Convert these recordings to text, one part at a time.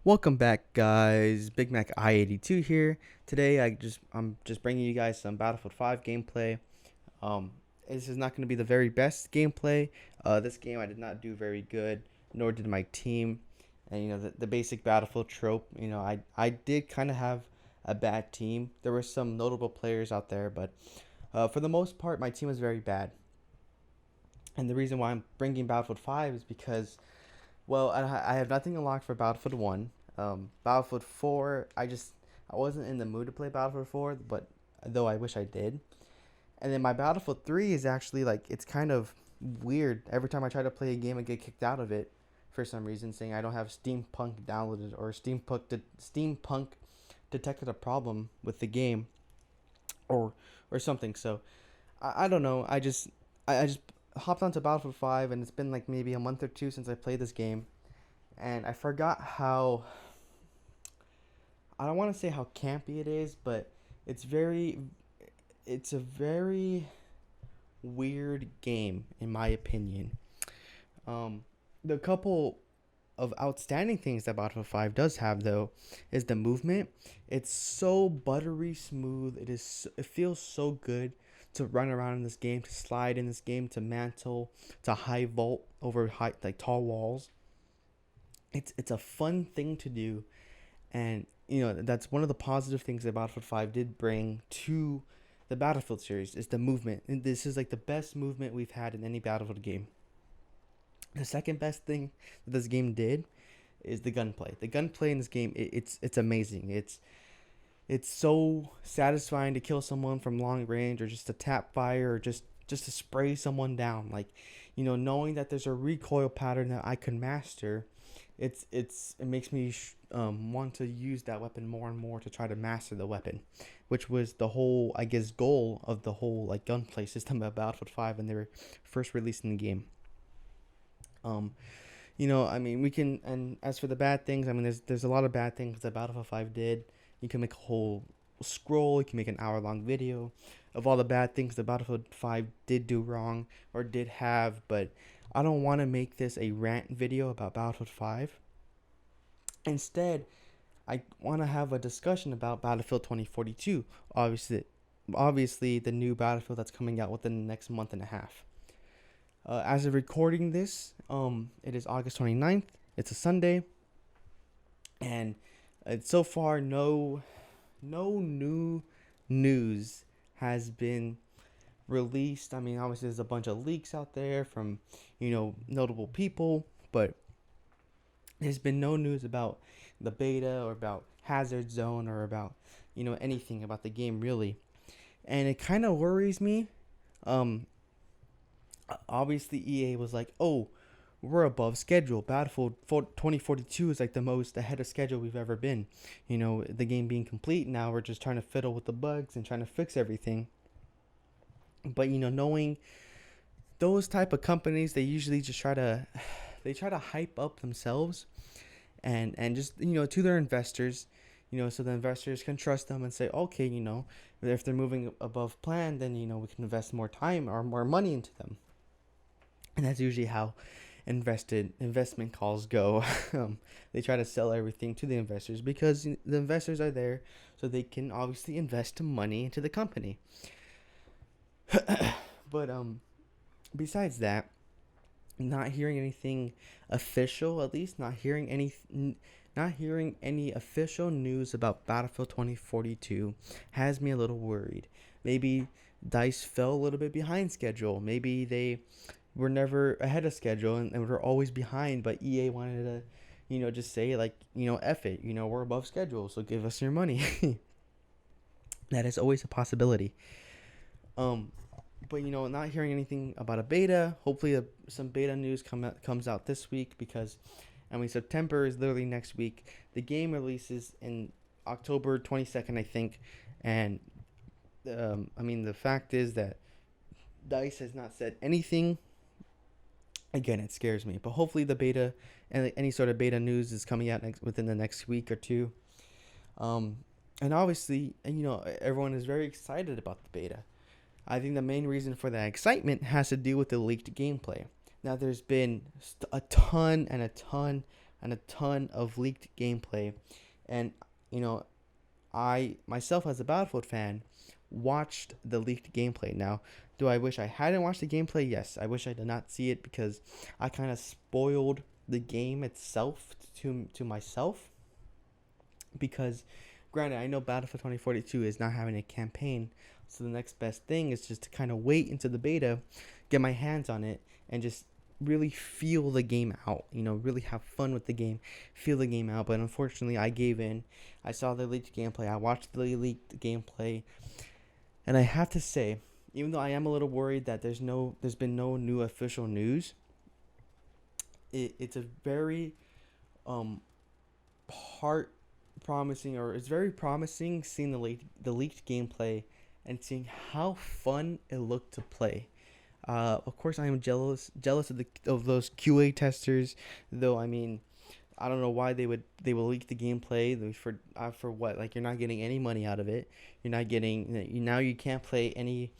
Welcome back, guys. Big Mac I-82 here. Today, I'm just bringing you guys some Battlefield 5 gameplay. Um, this is not going to be the very best gameplay. This game I did not do very good, nor did my team. And the basic Battlefield trope. I did kind of have a bad team. There were some notable players out there, but for the most part, my team was very bad. And the reason why I'm bringing Battlefield 5 is because, well, I have nothing unlocked for Battlefield 1. Battlefield 4, I wasn't in the mood to play Battlefield 4, but though I wish I did. And then my Battlefield 3 is actually like, it's kind of weird. Every time I try to play a game, I get kicked out of it for some reason, saying I don't have Steampunk downloaded, or Steampunk detected a problem with the game, or something. So I don't know. I just hopped onto Battlefield 5, and it's been like maybe a month or two since I played this game, and I forgot how, I don't want to say how campy it is, but it's very it's a very weird game in my opinion. Um, the couple of outstanding things that Battlefield 5 does have, though, is the movement. It's so buttery smooth. It feels so good to run around in this game, to slide in this game, to mantle, to high vault over high, like, tall walls. It's a fun thing to do, and that's one of the positive things that Battlefield 5 did bring to the Battlefield series, is the movement. And this is like the best movement we've had in any Battlefield game. The second best thing that this game did is the gunplay. The gunplay in this game, it's amazing. It's so satisfying to kill someone from long range, or just to tap fire, or just to spray someone down. Like, knowing that there's a recoil pattern that I can master, it makes me want to use that weapon more and more, to try to master the weapon, which was the whole, I guess, goal of the whole like gunplay system of Battlefield 5 when they were first released in the game. Um, I mean, we can, and as for the bad things, I mean, there's a lot of bad things that Battlefield 5 did. You can make a whole scroll, you can make an hour long video of all the bad things that Battlefield 5 did do wrong, or did have, but I don't want to make this a rant video about Battlefield 5. Instead, I want to have a discussion about Battlefield 2042. Obviously, the new Battlefield that's coming out within the next month and a half. As of recording this, it is August 29th. It's a Sunday, and so far no new news has been released. I mean, obviously there's a bunch of leaks out there from notable people, but there's been no news about the beta, or about Hazard Zone, or about anything about the game really, and it kind of worries me. Um, Obviously EA was like, "Oh, we're above schedule. Battlefield 2042 is like the most ahead of schedule we've ever been. The game being complete. Now we're just trying to fiddle with the bugs and trying to fix everything." But knowing those type of companies, they usually just try to hype up themselves, and just to their investors, so the investors can trust them and say, okay, if they're moving above plan, then we can invest more time or more money into them. And that's usually how investment calls go. They try to sell everything to the investors, because the investors are there so they can obviously invest money into the company. But besides that, not hearing anything official, at least not hearing any official news about Battlefield 2042 has me a little worried. Maybe DICE fell a little bit behind schedule. Maybe they were never ahead of schedule, and were always behind, but EA wanted to just say, like, F it, we're above schedule, so give us your money. That is always a possibility. um but not hearing anything about a beta. Hopefully some beta news comes out this week, because I mean, September is literally next week. The game releases in October 22nd, I think. And I mean, the fact is that DICE has not said anything. Again, it scares me, but hopefully the beta and any sort of beta news is coming out within the next week or two. um and obviously, everyone is very excited about the beta. I think the main reason for that excitement has to do with the leaked gameplay. Now, there's been a ton and a ton and a ton of leaked gameplay. And you know, I myself as a Battlefield fan watched the leaked gameplay. Now, do I wish I hadn't watched the gameplay? Yes, I wish I did not see it because I kind of spoiled the game itself to myself. Because, granted, I know Battlefield 2042 is not having a campaign, so the next best thing is just to kind of wait into the beta, get my hands on it, and just really feel the game out. Really have fun with the game, feel the game out. But unfortunately, I gave in. I saw the leaked gameplay. I watched the leaked gameplay, and I have to say, even though I am a little worried that there's been no new official news, it's a very um part promising, or it's very promising seeing the leaked gameplay and seeing how fun it looked to play. Of course, I am jealous of those QA testers, though. I mean, I don't know why they will leak the gameplay for what? Like, you're not getting any money out of it. You're not getting now. You can't play any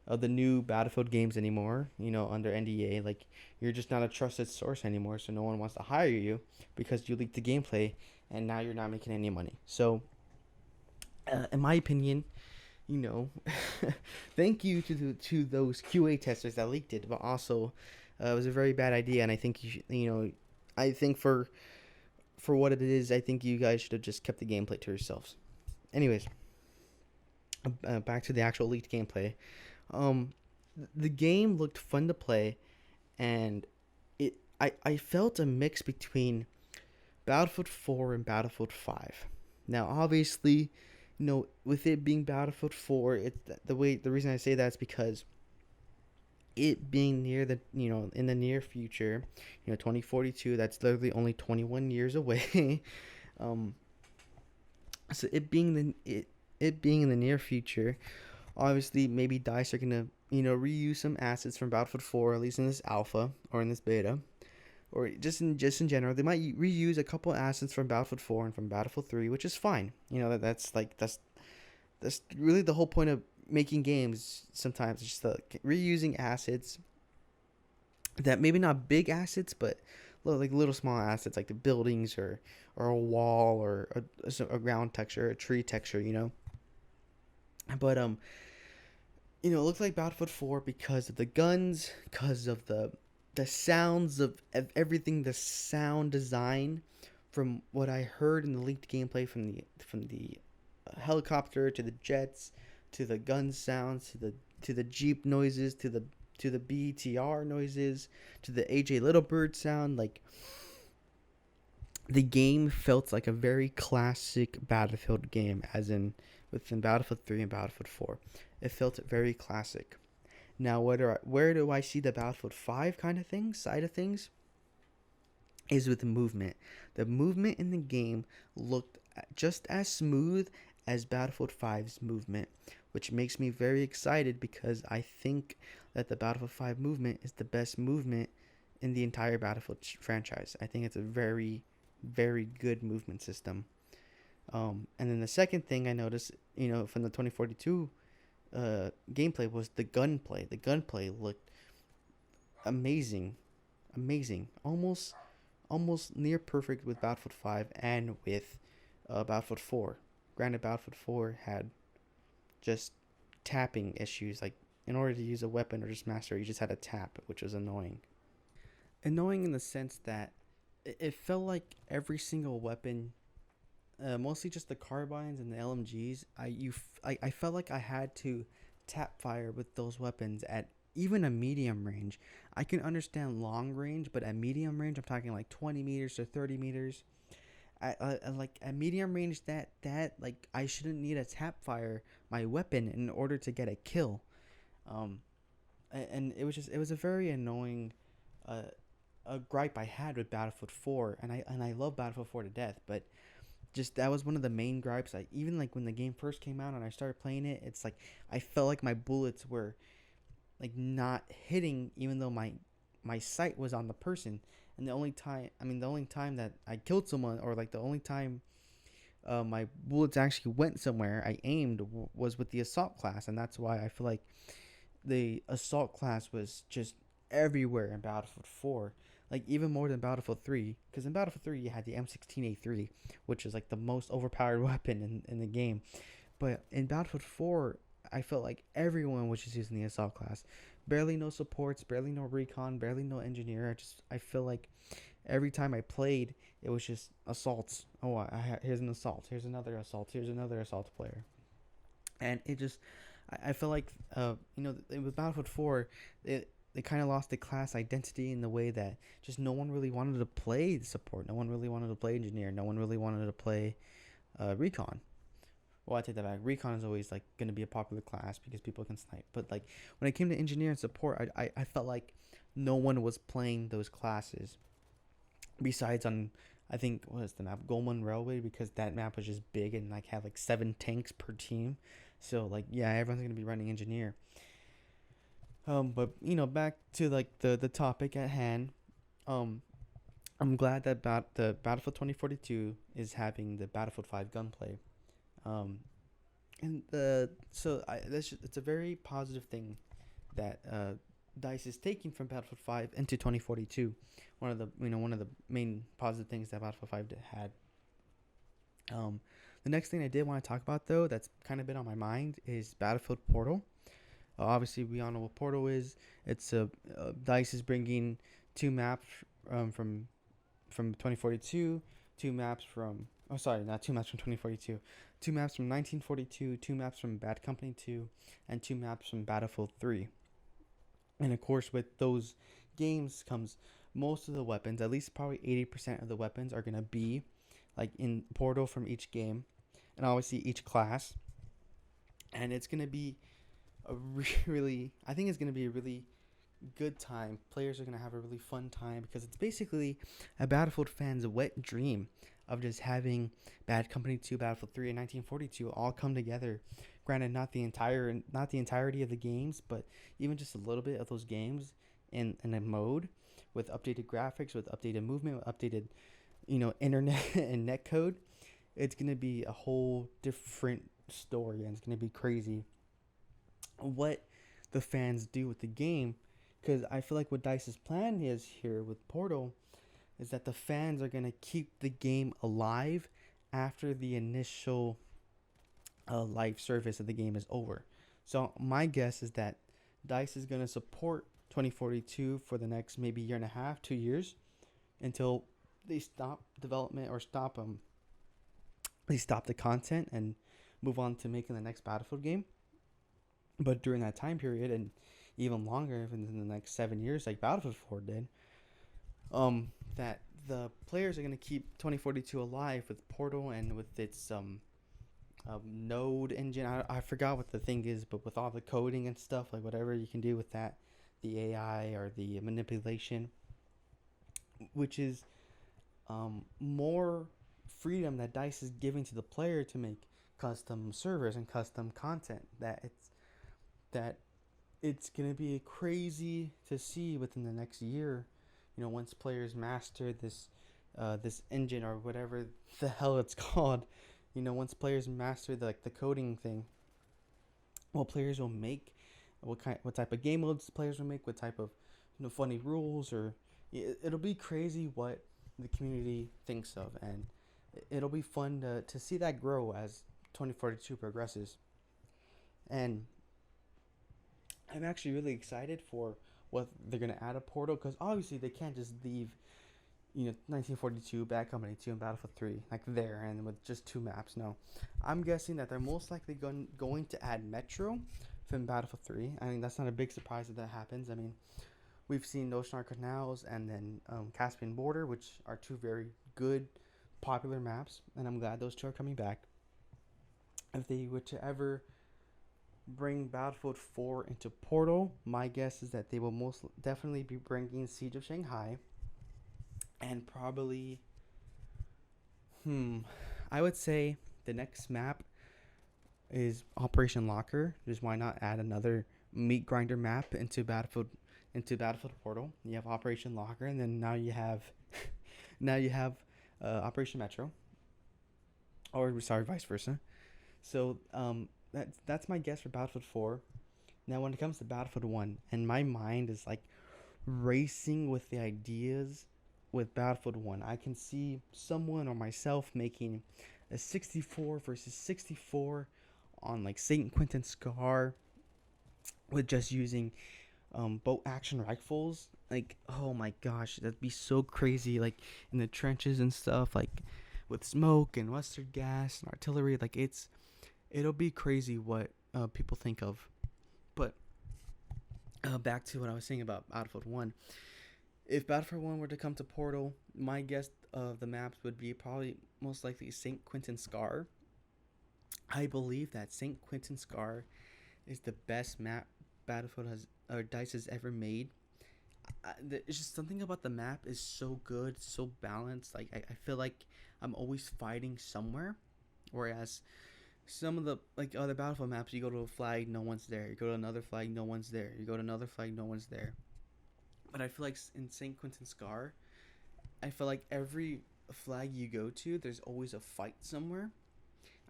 of the new Battlefield games anymore. Under NDA, like, you're just not a trusted source anymore. So no one wants to hire you because you leaked the gameplay, and now you're not making any money. So, in my opinion, you know, thank you to those QA testers that leaked it, but also it was a very bad idea, and I think I think for what it is, I think you guys should have just kept the gameplay to yourselves. Anyways, back to the actual leaked gameplay. Um, the game looked fun to play, and I felt a mix between Battlefield 4 and Battlefield 5. Now, obviously, with it being Battlefield 4, the reason I say that is because it being near in the near future, 2042, that's literally only 21 years away. um, so it being in the near future, obviously maybe DICE are gonna reuse some assets from Battlefield 4, at least in this alpha or in this beta, or just in general. They might reuse a couple assets from Battlefield 4 and from Battlefield 3, which is fine. That's really the whole point of making games. Sometimes it's just reusing assets that maybe not big assets, but like little small assets, like the buildings or a wall or a ground texture, a tree texture. But it looks like Battlefield 4 because of the guns, because of the sounds of everything, the sound design. From what I heard in the leaked gameplay, from the helicopter to the jets, to the gun sounds, to the Jeep noises, to the BTR noises, to the AJ Littlebird sound, like, the game felt like a very classic Battlefield game, as in within Battlefield 3 and Battlefield 4. It felt very classic. Now, where do I see the Battlefield 5 kind of things, side of things? Is with the movement. The movement in the game looked just as smooth as Battlefield 5's movement, which makes me very excited because I think that the Battlefield 5 movement is the best movement in the entire Battlefield franchise. I think it's a very, very good movement system. And then the second thing I noticed, from the 2042 gameplay was the gunplay. The gunplay looked amazing, almost near perfect with Battlefield 5 and with Battlefield 4. Granted, Battlefield 4 had just tapping issues. Like, in order to use a weapon or just master it, you just had to tap, which was annoying. Annoying in the sense that it felt like every single weapon, mostly just the carbines and the LMGs, I felt like I had to tap fire with those weapons at even a medium range. I can understand long range, but at medium range, I'm talking like 20 meters to 30 meters. Like at medium range, that like I shouldn't need to tap fire my weapon in order to get a kill. Um, and it was a very annoying a gripe I had with Battlefield 4, and I love Battlefield 4 to death, but just that was one of the main gripes. I even like when the game first came out and I started playing it, it's like I felt like my bullets were like not hitting, even though my sight was on the person. And the only time that I killed someone, or like the only time my bullets actually went somewhere I aimed was with the assault class, and that's why I feel like the assault class was just everywhere in Battlefield 4. like even more than Battlefield 3, because in Battlefield 3 you had the M16A3, which is like the most overpowered weapon in the game. But in Battlefield 4, I felt like everyone was just using the assault class. Barely no supports, barely no recon, barely no engineer. I feel like every time I played, it was just assaults. Oh, here's an assault. Here's another assault. Here's another assault player. And it just, I feel like, with Battlefield 4, they kind of lost the class identity in the way that just no one really wanted to play support. No one really wanted to play engineer. No one really wanted to play recon. Well, I take that back. Recon is always like going to be a popular class because people can snipe. But like when it came to engineer and support, I felt like no one was playing those classes. Besides on, I think what is the map, Golman Railway, because that map was just big and like had like 7 tanks per team. So like yeah, everyone's gonna be running engineer. But back to like the topic at hand. Um, I'm glad that the Battlefield 2042 is having the Battlefield 5 gunplay. Um, and it's a very positive thing that Dice is taking from Battlefield 5 into 2042. One of the main positive things that Battlefield 5 had. The next thing I did want to talk about though, that's kind of been on my mind, is Battlefield Portal. Obviously, we all know what Portal is. It's Dice is bringing 2 maps from 2042, 2 maps from, oh sorry, not 2 maps from 2042, 2 maps from 1942, 2 maps from Bad Company 2, and 2 maps from Battlefield 3. And of course, with those games comes most of the weapons. At least probably 80% of the weapons are gonna be like in Portal from each game, and obviously each class. And it's gonna be a really, I think it's gonna be a really good time. Players are gonna have a really fun time because it's basically a Battlefield fan's wet dream of just having Bad Company 2, Battlefield 3, and 1942 all come together. Granted, not the entirety of the games, but even just a little bit of those games in a mode with updated graphics, with updated movement, with updated, internet and net code. It's gonna be a whole different story, and it's gonna be crazy what the fans do with the game, because I feel like what Dice's plan is here with Portal is that the fans are going to keep the game alive after the initial live service of the game is over. So my guess is that Dice is going to support 2042 for the next maybe year and a half, 2 years, until they stop development or they stop the content and move on to making the next Battlefield game. But during that time period, and even longer, even in the next 7 years, like Battlefield 4 did, that the players are gonna keep 2042 alive with Portal and with its node engine. I forgot what the thing is, but with all the coding and stuff, like whatever you can do with that, the AI or the manipulation, which is more freedom that Dice is giving to the player to make custom servers and custom content. That it's gonna be crazy to see within the next year. Once players master this engine or whatever the hell it's called. Once players master the coding thing, what players will make, what type of game modes players will make, what type of funny rules, or it'll be crazy what the community thinks of, and it'll be fun to see that grow as 2042 progresses. And I'm actually really excited for what they're gonna add a Portal, because obviously they can't just leave 1942, Bad Company 2, and Battlefield 3 like there and with just 2 maps. No, I'm guessing that they're most likely going to add Metro from Battlefield 3. I mean, that's not a big surprise if that happens. I mean, we've seen Noshnar Canals and then Caspian Border, which are 2 very good, popular maps, and I'm glad those 2 are coming back. If they were to ever bring Battlefield 4 into Portal, my guess is that they will most definitely be bringing Siege of Shanghai, and probably, I would say the next map is Operation Locker. Just why not add another meat grinder map into Battlefield Portal? You have Operation Locker, and then now you have Operation Metro, or sorry, vice versa. So that's my guess for Battlefield 4. Now, when it comes to Battlefield 1, and my mind is like racing with the ideas with Battlefield 1. I can see someone or myself making a 64 versus 64 on like St. Quentin Scar with just using bolt action rifles. Like, oh my gosh, that'd be so crazy. Like in the trenches and stuff, like with smoke and mustard gas and artillery. Like it'll be crazy what people think of. But back to what I was saying about Battlefield 1. If Battlefield 1 were to come to Portal, my guess of the maps would be probably most likely St. Quentin Scar. I believe that St. Quentin Scar is the best map Battlefield has or Dice has ever made. It's just something about the map is so good, so balanced. Like I feel like I'm always fighting somewhere, whereas some of the like other Battlefield maps, you go to a flag, no one's there. You go to another flag, no one's there. You go to another flag, no one's there. But I feel like in St. Quentin Scar, I feel like every flag you go to, there's always a fight somewhere.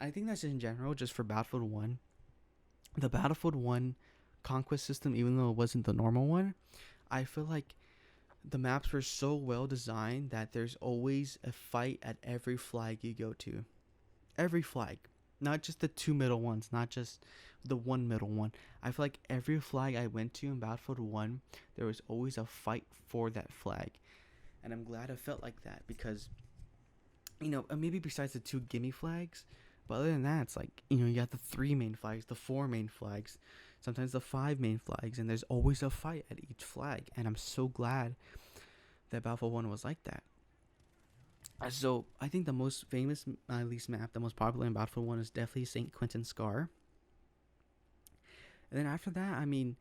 I think that's in general, just for Battlefield 1. The Battlefield 1 conquest system, even though it wasn't the normal one, I feel like the maps were so well designed that there's always a fight at every flag you go to. Every flag. Not just the two middle ones, not just the one middle one. I feel like every flag I went to in Battlefield 1, there was always a fight for that flag. And I'm glad I felt like that because, maybe besides the two gimme flags, but other than that, it's like, you got the 3 main flags, the 4 main flags, sometimes the 5 main flags, and there's always a fight at each flag. And I'm so glad that Battlefield 1 was like that. So I think the most famous, at least map, the most popular in Battlefield 1 is definitely St. Quentin Scar. And then after that, I mean,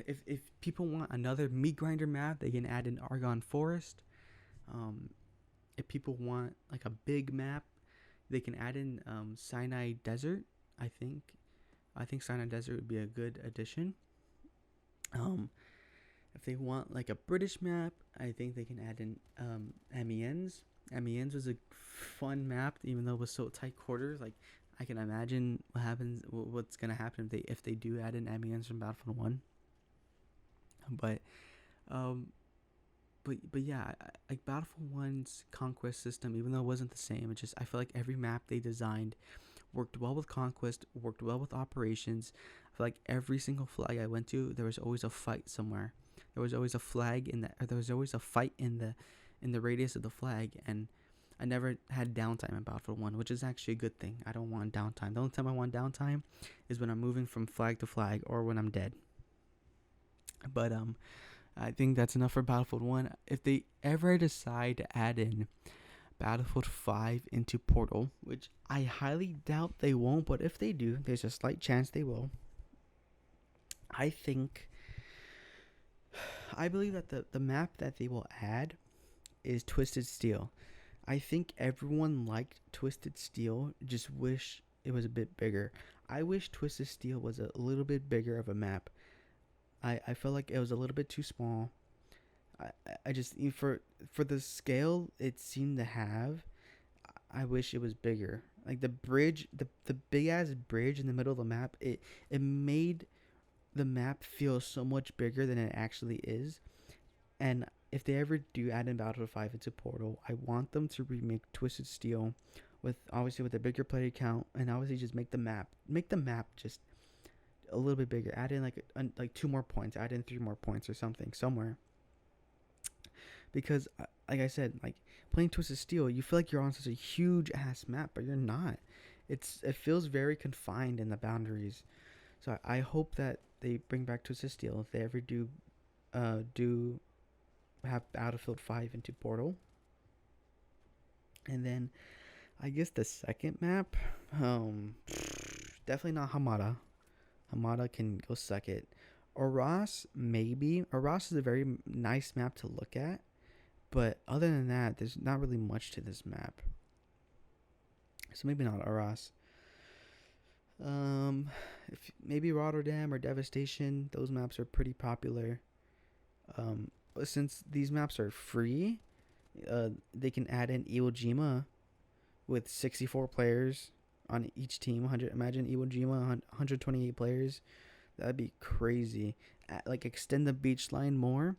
if people want another meat grinder map, they can add in Argonne Forest. If people want like a big map, they can add in Sinai Desert. I think Sinai Desert would be a good addition. If they want like a British map, I think they can add in Amiens. Amiens was a fun map, even though it was so tight quarters. Like I can imagine what's gonna happen if they do add in Amiens from Battlefield 1. But yeah, like Battlefield 1's conquest system, even though it wasn't the same, I feel like every map they designed worked well with conquest, worked well with operations. I feel like every single flag I went to, there was always a fight somewhere. There was always a flag there was always a fight in the radius of the flag, and I never had downtime in Battlefield 1, which is actually a good thing. I don't want downtime. The only time I want downtime is when I'm moving from flag to flag or when I'm dead. But I think that's enough for Battlefield 1. If they ever decide to add in Battlefield 5 into Portal, which I highly doubt they won't, but if they do, there's a slight chance they will. I believe that the map that they will add is Twisted Steel. I think everyone liked Twisted Steel, just wish it was a bit bigger. I wish Twisted Steel was a little bit bigger of a map. I felt like it was a little bit too small. I just, for the scale it seemed to have, I wish it was bigger. Like the bridge, the big ass bridge in the middle of the map, it made the map feels so much bigger than it actually is. And if they ever do add in Battlefield 5 into Portal, I want them to remake Twisted Steel with a bigger player count, and obviously just make the map just a little bit bigger. Add in like 2 more points, add in 3 more points or something somewhere. Because like I said, like playing Twisted Steel, you feel like you're on such a huge ass map, but you're not. It feels very confined in the boundaries. So I hope that they bring back Twisted Steel if they ever do have Battlefield 5 into Portal. And then I guess the second map, definitely not Hamada. Hamada can go suck it. Oras, maybe. Oras is a very nice map to look at, but other than that, there's not really much to this map. So maybe not Oras. If maybe Rotterdam or Devastation, those maps are pretty popular. Since these maps are free, they can add in Iwo Jima with 64 players on each team. Imagine Iwo Jima, 128 players. That'd be crazy. like extend the beach line more.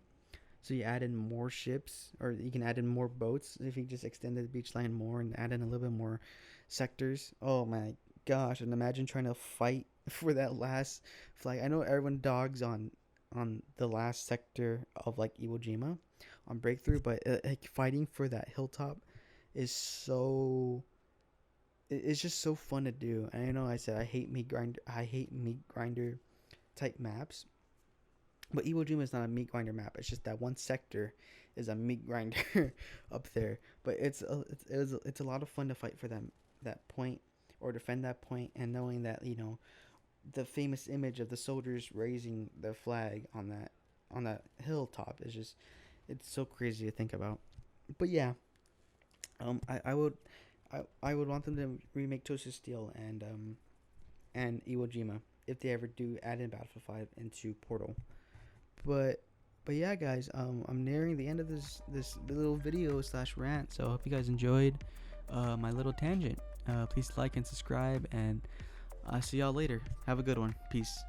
So you add in more ships, or you can add in more boats if you just extend the beach line more and add in a little bit more sectors. Oh my gosh! And imagine trying to fight for that last flag. I know everyone dogs on the last sector of like Iwo Jima on Breakthrough, but like fighting for that hilltop is it's just so fun to do. And I know I said I hate meat grinder type maps, but Iwo Jima is not a meat grinder map. It's just that one sector is a meat grinder up there. But it's a lot of fun to fight for that point or defend that point, and knowing that the famous image of the soldiers raising their flag on that hilltop is just, it's so crazy to think about. But yeah, I would want them to remake Toast of Steel and Iwo Jima if they ever do add in Battlefield 5 into Portal. But yeah, guys, I'm nearing the end of this little video slash rant. So I hope you guys enjoyed my little tangent. Please like and subscribe, and I'll see y'all later. Have a good one. Peace.